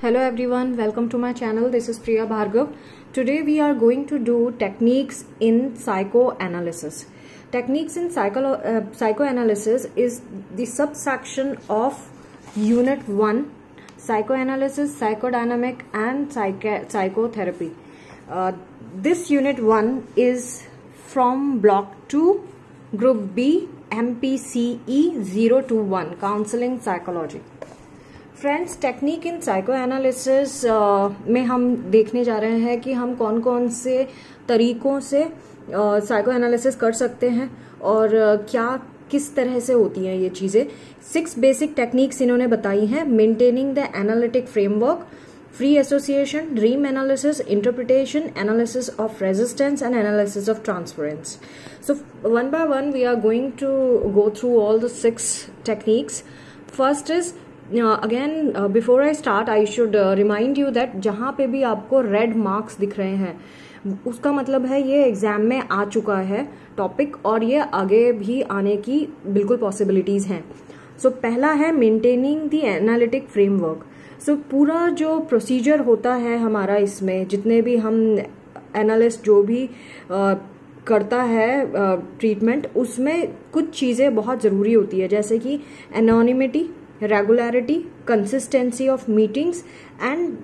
Hello everyone, welcome to my channel. This is Priya Bhargav. Today we are going to do techniques in psychoanalysis. Techniques in psychoanalysis is the subsection of Unit 1, Psychoanalysis, Psychodynamic and Psychotherapy. This Unit 1 is from Block 2, Group B, MPCE 021, Counseling Psychology. Friends, technique in psycho analysis में हम देखने जा रहे हैं कि हम कौन कौन से तरीकों से साइको एनालिसिस कर सकते हैं और क्या किस तरह से होती हैं ये चीज़ें। 6 बेसिक टेक्निक्स इन्होंने बताई हैं: maintaining the analytic framework, free association, dream analysis, interpretation, analysis of resistance and analysis of transference. So one by one we are going to go through all the 6 techniques. First is again before I start I should remind you that जहाँ पे भी आपको red marks दिख रहे हैं उसका मतलब है ये एग्जाम में आ चुका है टॉपिक और ये आगे भी आने की बिल्कुल पॉसिबिलिटीज हैं. सो पहला है मेंटेनिंग द एनालिटिक फ्रेमवर्क. सो पूरा जो प्रोसीजर होता है हमारा, इसमें जितने भी हम एनालिस्ट जो भी करता है ट्रीटमेंट, उसमें कुछ चीज़ें बहुत ज़रूरी होती है, जैसे कि anonymity, regularity, consistency of meetings and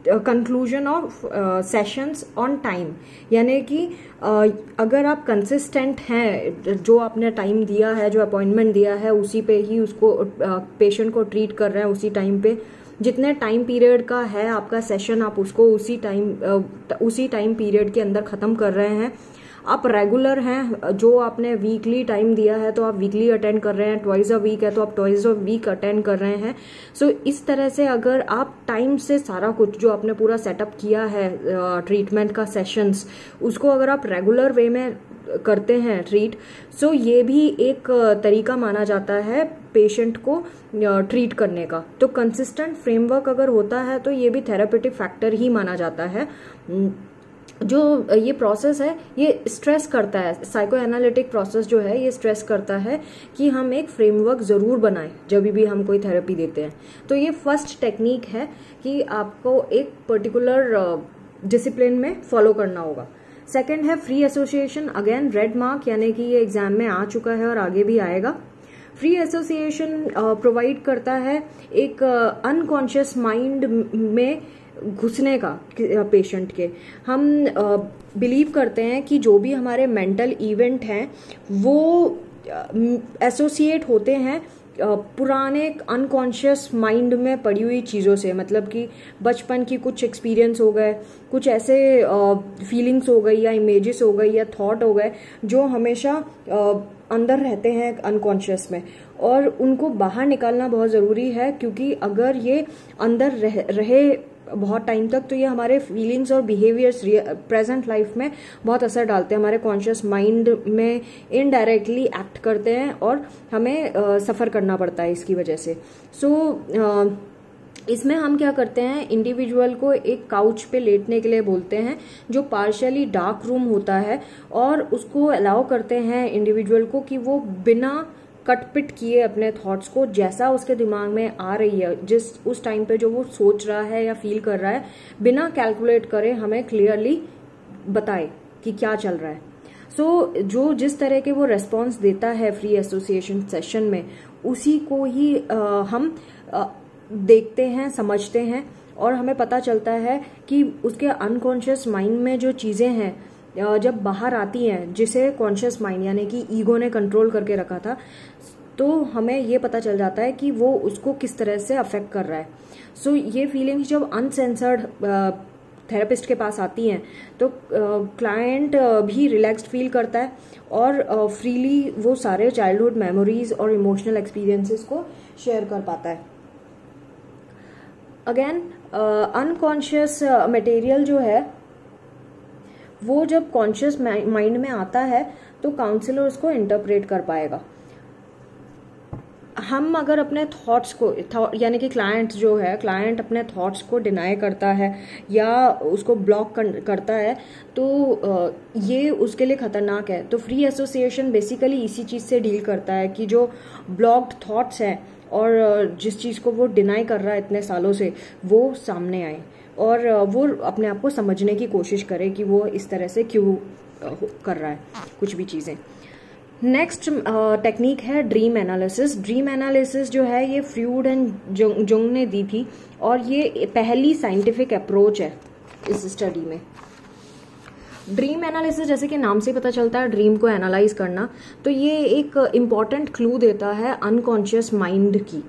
conclusion of sessions on time. यानी कि अगर आप कंसिस्टेंट हैं, जो आपने टाइम दिया है, जो अपॉइंटमेंट दिया है, उसी पे ही उसको पेशेंट को ट्रीट कर रहे हैं, उसी टाइम पे, जितने टाइम पीरियड का है आपका सेशन, आप उसको उसी टाइम पीरियड के अंदर ख़त्म कर रहे हैं. आप रेगुलर हैं, जो आपने वीकली टाइम दिया है तो आप वीकली अटेंड कर रहे हैं, ट्वाइस अ वीक है तो आप ट्वाइस अ वीक अटेंड कर रहे हैं. सो इस तरह से अगर आप टाइम से सारा कुछ जो आपने पूरा सेटअप किया है ट्रीटमेंट का सेशंस, उसको अगर आप रेगुलर वे में करते हैं ट्रीट, सो ये भी एक तरीका माना जाता है पेशेंट को ट्रीट करने का. तो कंसिस्टेंट फ्रेमवर्क अगर होता है तो ये भी थेरापेटिक फैक्टर ही माना जाता है. जो ये प्रोसेस है ये स्ट्रेस करता है, साइको एनालिटिक प्रोसेस जो है ये स्ट्रेस करता है कि हम एक फ्रेमवर्क ज़रूर बनाएं जब भी हम कोई थेरेपी देते हैं. तो ये फर्स्ट टेक्निक है कि आपको एक पर्टिकुलर डिसिप्लिन में फॉलो करना होगा. सेकंड है free association. Again red mark, यानी कि ये एग्जाम में आ चुका है और आगे भी आएगा. फ्री एसोसिएशन प्रोवाइड करता है एक अनकॉन्शियस माइंड में घुसने का पेशेंट के. हम बिलीव करते हैं कि जो भी हमारे मेंटल इवेंट हैं वो एसोसिएट होते हैं पुराने अनकॉन्शियस माइंड में पड़ी हुई चीज़ों से. मतलब कि बचपन की कुछ एक्सपीरियंस हो गए, कुछ ऐसे फीलिंग्स हो गई या इमेजेस हो गई या थॉट हो गए जो हमेशा अंदर रहते हैं अनकॉन्शियस में, और उनको बाहर निकालना बहुत ज़रूरी है. क्योंकि अगर ये अंदर रहे बहुत टाइम तक तो ये हमारे फीलिंग्स और बिहेवियर्स प्रेजेंट लाइफ में बहुत असर डालते हैं, हमारे कॉन्शियस माइंड में इनडायरेक्टली एक्ट करते हैं और हमें सफ़र करना पड़ता है इसकी वजह से. सो इसमें हम क्या करते हैं, इंडिविजुअल को एक काउच पे लेटने के लिए बोलते हैं जो पार्शियली डार्क रूम होता है, और उसको अलाउ करते हैं इंडिविजुअल को कि वो बिना कटपिट किए अपने थॉट्स को, जैसा उसके दिमाग में आ रही है, उस टाइम पे जो वो सोच रहा है या फील कर रहा है, बिना कैलकुलेट करे हमें क्लियरली बताए कि क्या चल रहा है. सो जो जिस तरह के वो रेस्पॉन्स देता है फ्री एसोसिएशन सेशन में, उसी को ही हम देखते हैं, समझते हैं, और हमें पता चलता है कि उसके अनकॉन्शियस माइंड में जो चीज़ें हैं जब बाहर आती हैं, जिसे कॉन्शियस माइंड यानी कि ईगो ने कंट्रोल करके रखा था, तो हमें ये पता चल जाता है कि वो उसको किस तरह से अफेक्ट कर रहा है. सो ये फीलिंग्स जब अनसेंसर्ड थेरेपिस्ट के पास आती हैं तो क्लाइंट भी रिलैक्स्ड फील करता है और फ्रीली वो सारे चाइल्डहुड मेमोरीज और इमोशनल एक्सपीरियंसेस को शेयर कर पाता है. अगेन अनकॉन्शियस मटेरियल जो है वो जब कॉन्शियस माइंड में आता है तो काउंसलर उसको इंटरप्रेट कर पाएगा. हम अगर अपने थॉट्स को यानी कि क्लाइंट अपने थॉट्स को डिनाई करता है या उसको ब्लॉक करता है तो ये उसके लिए खतरनाक है. तो फ्री एसोसिएशन बेसिकली इसी चीज़ से डील करता है कि जो ब्लॉक्ड थॉट्स हैं और जिस चीज़ को वो डिनाई कर रहा है इतने सालों से वो सामने आए और वो अपने आप को समझने की कोशिश करे कि वो इस तरह से क्यों कर रहा है कुछ भी चीज़ें। नेक्स्ट टेक्निक है ड्रीम एनालिसिस। ड्रीम एनालिसिस जो है ये फ्रूड एंड जुंग ने दी थी और ये पहली साइंटिफिक अप्रोच है इस स्टडी में। ड्रीम एनालिसिस जैसे कि नाम से पता चलता है ड्रीम को एनालाइज करना, तो ये एक इम्पॉर्टेंट क्लू देता है अनकॉन्शियस माइंड की।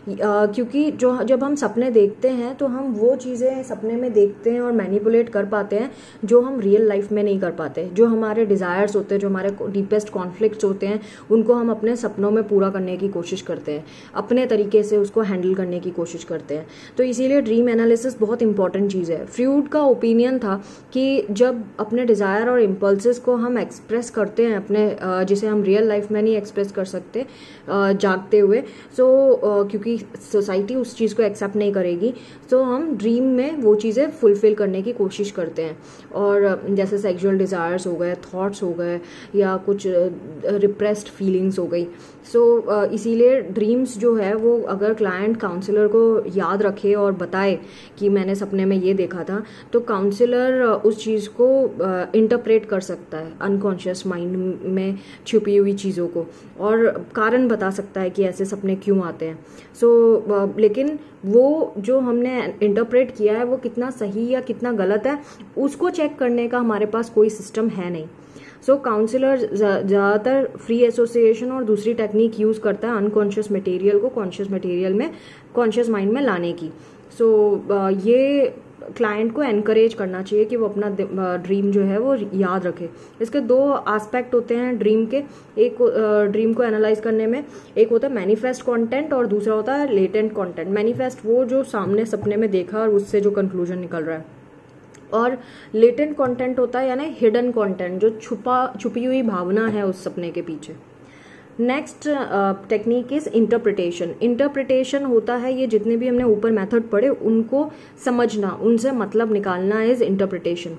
क्योंकि जब हम सपने देखते हैं तो हम वो चीज़ें सपने में देखते हैं और मैनिपुलेट कर पाते हैं जो हम रियल लाइफ में नहीं कर पाते। जो हमारे डिज़ायर्स होते हैं, जो हमारे डीपेस्ट कॉन्फ्लिक्ट्स होते हैं, उनको हम अपने सपनों में पूरा करने की कोशिश करते हैं, अपने तरीके से उसको हैंडल करने की कोशिश करते हैं। तो इसीलिए ड्रीम एनालिसिस बहुत इंपॉर्टेंट चीज़ है। फ्रूड का ओपिनियन था कि जब अपने डिज़ायर और इम्पल्सेस को हम एक्सप्रेस करते हैं अपने, जिसे हम रियल लाइफ में नहीं एक्सप्रेस कर सकते जागते हुए, क्योंकि सोसाइटी उस चीज़ को एक्सेप्ट नहीं करेगी, तो हम ड्रीम में वो चीज़ें फुलफिल करने की कोशिश करते हैं। और जैसे सेक्सुअल डिज़ायर्स हो गए, थॉट्स हो गए, या कुछ रिप्रेस्ड फीलिंग्स हो गई। इसीलिए ड्रीम्स जो है वो अगर क्लाइंट काउंसलर को याद रखे और बताए कि मैंने सपने में ये देखा था, तो काउंसलर उस चीज़ को इंटरप्रेट कर सकता है अनकॉन्शियस माइंड में छुपी हुई चीज़ों को, और कारण बता सकता है कि ऐसे सपने क्यों आते हैं। लेकिन वो जो हमने इंटरप्रेट किया है वो कितना सही या कितना गलत है, उसको चेक करने का हमारे पास कोई सिस्टम है नहीं। काउंसलर ज़्यादातर फ्री एसोसिएशन और दूसरी टेक्निक यूज़ करता है अनकॉन्शियस मटेरियल को कॉन्शियस मटेरियल में, कॉन्शियस माइंड में लाने की। ये क्लाइंट को एनकरेज करना चाहिए कि वो अपना ड्रीम जो है वो याद रखे। इसके दो एस्पेक्ट होते हैं ड्रीम के। एक ड्रीम को एनालाइज करने में एक होता है मैनिफेस्ट कंटेंट और दूसरा होता है लेटेंट कंटेंट। मैनिफेस्ट वो जो सामने सपने में देखा और उससे जो कंक्लूजन निकल रहा है, और लेटेंट कंटेंट होता है यानी हिडन कंटेंट, जो छुपी हुई भावना है उस सपने के पीछे। Next technique is interpretation. Interpretation होता है ये जितने भी हमने ऊपर मेथड पढ़े उनको समझना, उनसे मतलब निकालना इज इंटरप्रिटेशन।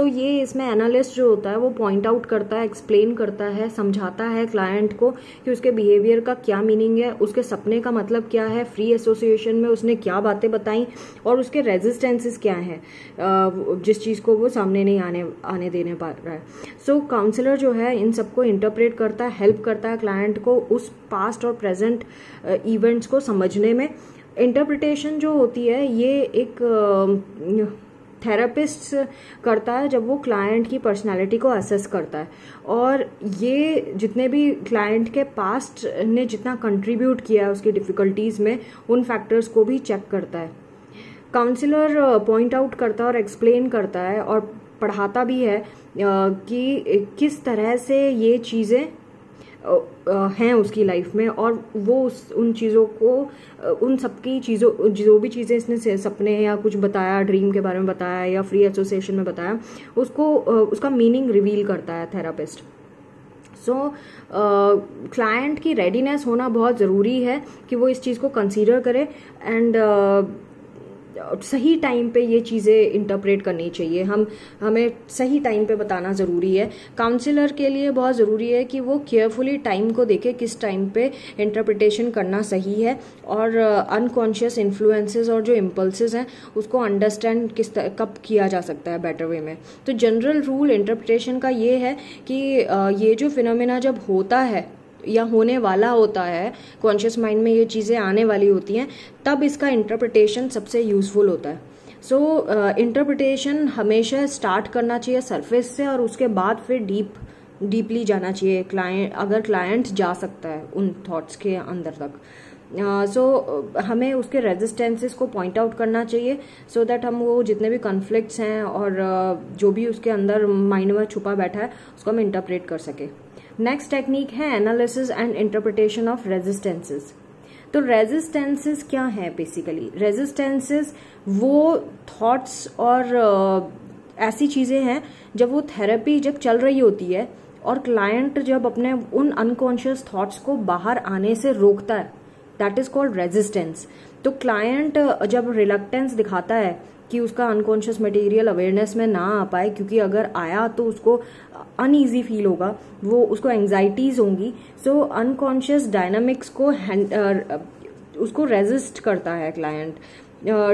ये इसमें एनालिस्ट जो होता है वो पॉइंट आउट करता है, एक्सप्लेन करता है, समझाता है क्लाइंट को कि उसके बिहेवियर का क्या मीनिंग है, उसके सपने का मतलब क्या है, फ्री एसोसिएशन में उसने क्या बातें बताई और उसके रेजिस्टेंसेस क्या हैं जिस चीज़ को वो सामने नहीं आने देने पा रहा है। काउंसलर जो है इन सबको इंटरप्रेट करता है, हेल्प करता है क्लाइंट को उस पास्ट और प्रेजेंट इवेंट्स को समझने में। इंटरप्रिटेशन जो होती है ये एक थेरेपिस्ट करता है जब वो क्लाइंट की पर्सनालिटी को असेस करता है, और ये जितने भी क्लाइंट के पास्ट ने जितना कंट्रीब्यूट किया है उसकी डिफिकल्टीज में, उन फैक्टर्स को भी चेक करता है। काउंसलर पॉइंट आउट करता है और एक्सप्लेन करता है और पढ़ाता भी है कि किस तरह से ये चीज़ें हैं उसकी लाइफ में, और वो उन चीज़ों को, उन सबकी चीज़ों, जो भी चीज़ें इसने सपने या कुछ बताया, ड्रीम के बारे में बताया या फ्री एसोसिएशन में बताया, उसको उसका मीनिंग रिवील करता है थेरापिस्ट। क्लाइंट की रेडीनेस होना बहुत ज़रूरी है कि वो इस चीज़ को कंसीडर करे एंड सही टाइम पे ये चीज़ें इंटरप्रेट करनी चाहिए। हमें सही टाइम पे बताना ज़रूरी है। काउंसलर के लिए बहुत ज़रूरी है कि वो केयरफुली टाइम को देखे, किस टाइम पे इंटरप्रिटेशन करना सही है, और अनकॉन्शियस इन्फ्लुएंसेस और जो इम्पल्सेस हैं उसको अंडरस्टैंड कब किया जा सकता है बेटर वे में। तो जनरल रूल इंटरप्रिटेशन का ये है कि ये जो फिनोमेना जब होता है या होने वाला होता है, कॉन्शियस माइंड में ये चीज़ें आने वाली होती हैं, तब इसका इंटरप्रिटेशन सबसे यूजफुल होता है। इंटरप्रिटेशन हमेशा स्टार्ट करना चाहिए सरफेस से और उसके बाद फिर डीपली जाना चाहिए अगर क्लाइंट जा सकता है उन थॉट्स के अंदर तक। हमें उसके रेजिस्टेंसेस को पॉइंट आउट करना चाहिए सो दैट हम वो जितने भी कॉन्फ्लिक्ट्स हैं और जो भी उसके अंदर माइंड में छुपा बैठा है उसको हम इंटरप्रेट कर सके। नेक्स्ट टेक्निक है analysis and interpretation of resistances. तो रेजिस्टेंसेस क्या है बेसिकली? रेजिस्टेंसेस वो थॉट्स और ऐसी चीज़ें हैं जब वो थेरेपी जब चल रही होती है और क्लाइंट जब अपने उन अनकॉन्शियस थॉट्स को बाहर आने से रोकता है, दैट इज कॉल्ड रेजिस्टेंस। तो क्लाइंट जब रिलक्टेंस दिखाता है कि उसका अनकॉन्शियस मटेरियल अवेयरनेस में ना आ पाए, क्योंकि अगर आया तो उसको अनईजी फील होगा, वो उसको एंजाइटीज होंगी। अनकॉन्शियस डायनामिक्स को उसको रेजिस्ट करता है क्लाइंट,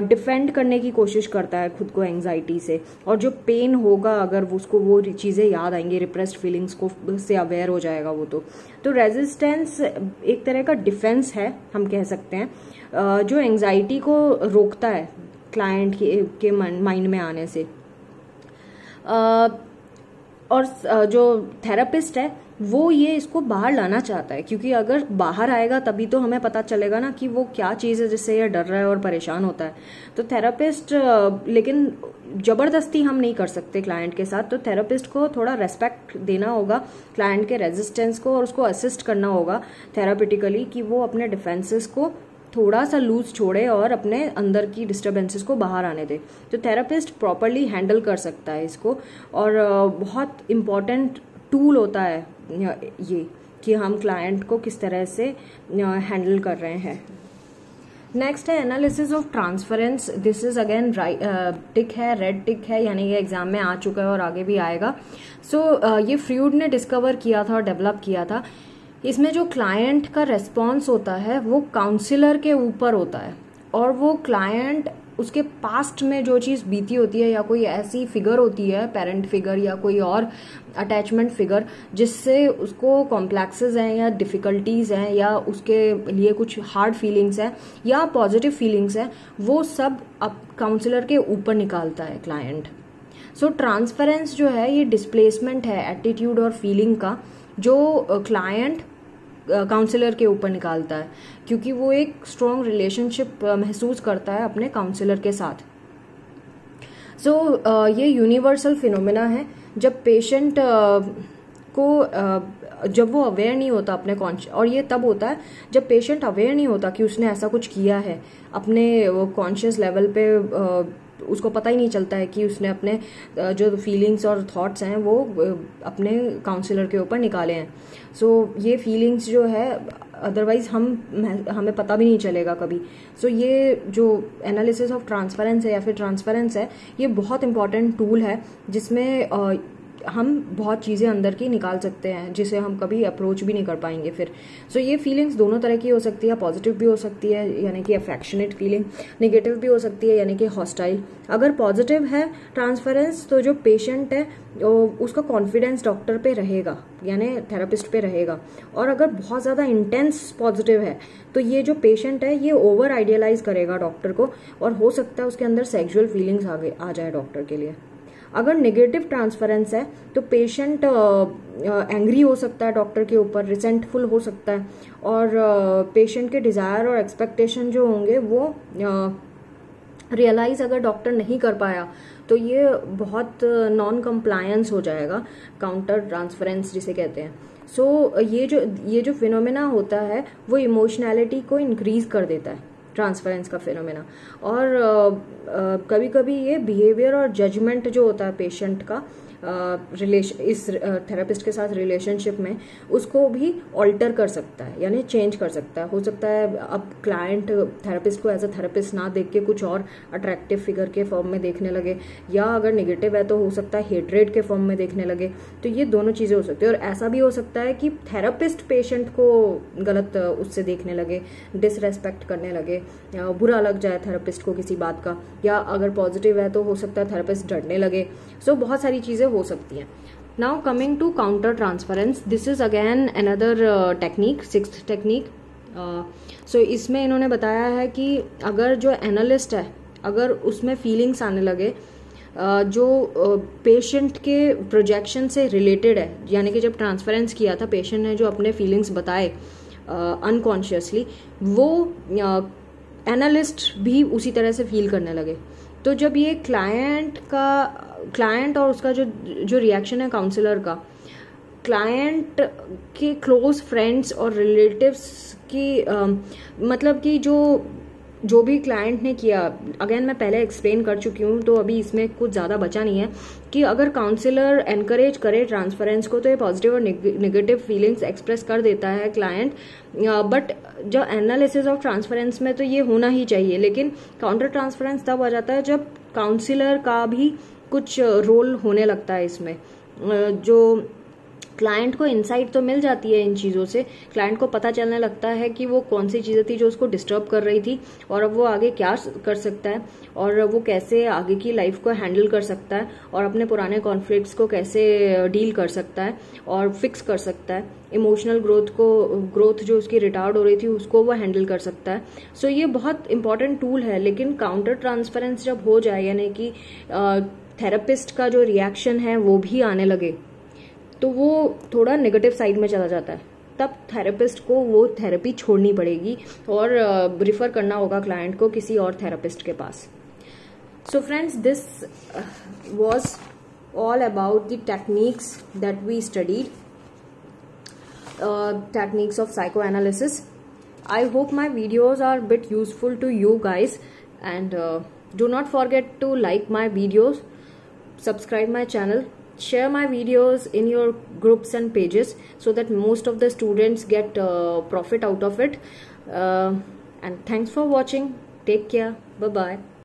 डिफेंड करने की कोशिश करता है खुद को एंजाइटी से, और जो पेन होगा अगर उसको वो चीज़ें याद आएंगी, रिप्रेस्ड फीलिंग्स को से अवेयर हो जाएगा वो। तो रेजिस्टेंस एक तरह का डिफेंस है, हम कह सकते हैं, जो एंजाइटी को रोकता है क्लाइंट के माइंड में आने से। और जो थेरेपिस्ट है वो ये इसको बाहर लाना चाहता है, क्योंकि अगर बाहर आएगा तभी तो हमें पता चलेगा ना कि वो क्या चीज़ है जिससे ये डर रहा है और परेशान होता है। तो थेरेपिस्ट, लेकिन जबरदस्ती हम नहीं कर सकते क्लाइंट के साथ, तो थेरेपिस्ट को थोड़ा रेस्पेक्ट देना होगा क्लाइंट के रेजिस्टेंस को, और उसको असिस्ट करना होगा थेरापिटिकली कि वो अपने डिफेंसेस को थोड़ा सा लूज छोड़े और अपने अंदर की डिस्टर्बेंसेस को बाहर आने दे। तो थेरेपिस्ट प्रॉपरली हैंडल कर सकता है इसको, और बहुत इम्पॉर्टेंट टूल होता है ये कि हम क्लाइंट को किस तरह से हैंडल कर रहे हैं। नेक्स्ट है analysis of transference. This is again tick है, रेड टिक है, यानी ये एग्जाम में आ चुका है और आगे भी आएगा। सो ये फ्रूड ने डिस्कवर किया था और डेवलप किया था। इसमें जो क्लाइंट का रेस्पॉन्स होता है वो काउंसलर के ऊपर होता है, और वो क्लाइंट उसके पास्ट में जो चीज़ बीती होती है, या कोई ऐसी फिगर होती है, पेरेंट फिगर या कोई और अटैचमेंट फिगर, जिससे उसको कॉम्प्लेक्सेस हैं या डिफ़िकल्टीज़ हैं या उसके लिए कुछ हार्ड फीलिंग्स हैं या पॉजिटिव फीलिंग्स हैं, वो सब अब काउंसलर के ऊपर निकालता है क्लाइंट। सो ट्रांसफरेंस जो है ये डिस्प्लेसमेंट है एटीट्यूड और फीलिंग का, जो क्लाइंट काउंसलर के ऊपर निकालता है, क्योंकि वो एक स्ट्रॉन्ग रिलेशनशिप महसूस करता है अपने काउंसलर के साथ। सो ये यूनिवर्सल फिनोमेना है। जब पेशेंट को जब वो अवेयर नहीं होता अपने और ये तब होता है जब पेशेंट अवेयर नहीं होता कि उसने ऐसा कुछ किया है अपने कॉन्शियस लेवल पे, उसको पता ही नहीं चलता है कि उसने अपने जो फीलिंग्स और थॉट्स हैं वो अपने काउंसलर के ऊपर निकाले हैं। सो ये फीलिंग्स जो है अदरवाइज हमें पता भी नहीं चलेगा कभी। सो ये जो एनालिसिस ऑफ ट्रांसफरेंस है या फिर ट्रांसफरेंस है, ये बहुत इंपॉर्टेंट टूल है जिसमें हम बहुत चीज़ें अंदर की निकाल सकते हैं जिसे हम कभी अप्रोच भी नहीं कर पाएंगे फिर। सो ये फीलिंग्स दोनों तरह की हो सकती है, पॉजिटिव भी हो सकती है यानी कि अफेक्शनेट फीलिंग, नेगेटिव भी हो सकती है यानी कि हॉस्टाइल। अगर पॉजिटिव है ट्रांसफरेंस तो जो पेशेंट है उसका कॉन्फिडेंस डॉक्टर पे रहेगा यानी थेरेपिस्ट पे रहेगा, और अगर बहुत ज़्यादा इंटेंस पॉजिटिव है तो ये जो पेशेंट है ये ओवर आइडियलाइज करेगा डॉक्टर को, और हो सकता है उसके अंदर सेक्सुअल फीलिंग्स आगे आ जाए डॉक्टर के लिए। अगर नेगेटिव ट्रांसफरेंस है तो पेशेंट एंग्री हो सकता है डॉक्टर के ऊपर, रिसेंटफुल हो सकता है, और पेशेंट के डिज़ायर और एक्सपेक्टेशन जो होंगे वो रियलाइज अगर डॉक्टर नहीं कर पाया तो ये बहुत नॉन कंप्लायंस हो जाएगा, काउंटर ट्रांसफरेंस जिसे कहते हैं। सो ये जो फिनोमेना होता है वो इमोशनैलिटी को इंक्रीज कर देता है, ट्रांसफरेंस का फिनोमेना। और कभी कभी ये बिहेवियर और जजमेंट जो होता है पेशेंट का इस थेरेपिस्ट के साथ रिलेशनशिप में, उसको भी ऑल्टर कर सकता है यानी चेंज कर सकता है। हो सकता है अब क्लाइंट थेरेपिस्ट को एज अ थेरेपिस्ट ना देख के कुछ और अट्रैक्टिव फिगर के फॉर्म में देखने लगे, या अगर नेगेटिव है तो हो सकता है हेट्रेड के फॉर्म में देखने लगे। तो ये दोनों चीज़ें हो सकती है, और ऐसा भी हो सकता है कि थेरेपिस्ट पेशेंट को गलत उससे देखने लगे, डिसरेस्पेक्ट करने लगे, बुरा लग जाए थेरेपिस्ट को किसी बात का, या अगर पॉजिटिव है तो हो सकता है थेरेपिस्ट डरने लगे। सो बहुत सारी चीज़ें हो सकती हैं। Now coming to counter transference, this is again another technique, sixth technique. So इसमें इन्होंने बताया है कि अगर जो एनालिस्ट है अगर उसमें फीलिंग्स आने लगे जो पेशेंट के प्रोजेक्शन से रिलेटेड है, यानी कि जब ट्रांसफरेंस किया था पेशेंट ने जो अपने फीलिंग्स बताए अनकॉन्शियसली, वो एनालिस्ट भी उसी तरह से फील करने लगे। तो जब ये क्लाइंट और उसका जो रिएक्शन है काउंसलर का, क्लाइंट के क्लोज फ्रेंड्स और रिलेटिव्स की मतलब कि जो भी क्लाइंट ने किया, अगेन मैं पहले एक्सप्लेन कर चुकी हूँ तो अभी इसमें कुछ ज़्यादा बचा नहीं है, कि अगर काउंसलर एनकरेज करे ट्रांसफरेंस को तो ये पॉजिटिव और नेगेटिव फीलिंग्स एक्सप्रेस कर देता है क्लाइंट। बट जो एनालिसिस ऑफ ट्रांसफरेंस में तो ये होना ही चाहिए, लेकिन काउंटर ट्रांसफरेंस तब आ जाता है जब काउंसलर का भी कुछ रोल होने लगता है इसमें। जो क्लाइंट को इंसाइट तो मिल जाती है इन चीज़ों से, क्लाइंट को पता चलने लगता है कि वो कौन सी चीज़ें थी जो उसको डिस्टर्ब कर रही थी और अब वो आगे क्या कर सकता है और वो कैसे आगे की लाइफ को हैंडल कर सकता है और अपने पुराने कॉन्फ्लिक्ट्स को कैसे डील कर सकता है और फिक्स कर सकता है, इमोशनल ग्रोथ जो उसकी रिटार्ड हो रही थी उसको वो हैंडल कर सकता है। सो ये बहुत इंपॉर्टेंट टूल है। लेकिन काउंटर ट्रांसफरेंस जब हो जाए, यानी कि थेरेपिस्ट का जो रिएक्शन है वो भी आने लगे, तो वो थोड़ा नेगेटिव साइड में चला जाता है। तब थेरेपिस्ट को वो थेरेपी छोड़नी पड़ेगी और रिफर करना होगा क्लाइंट को किसी और थेरेपिस्ट के पास। So friends, this was all about the techniques that we studied, techniques of psychoanalysis. I hope my videos are a bit useful to you guys, and do not forget to like my videos, subscribe my channel, share my videos in your groups and pages so that most of the students get profit out of it. And thanks for watching. Take care. Bye bye.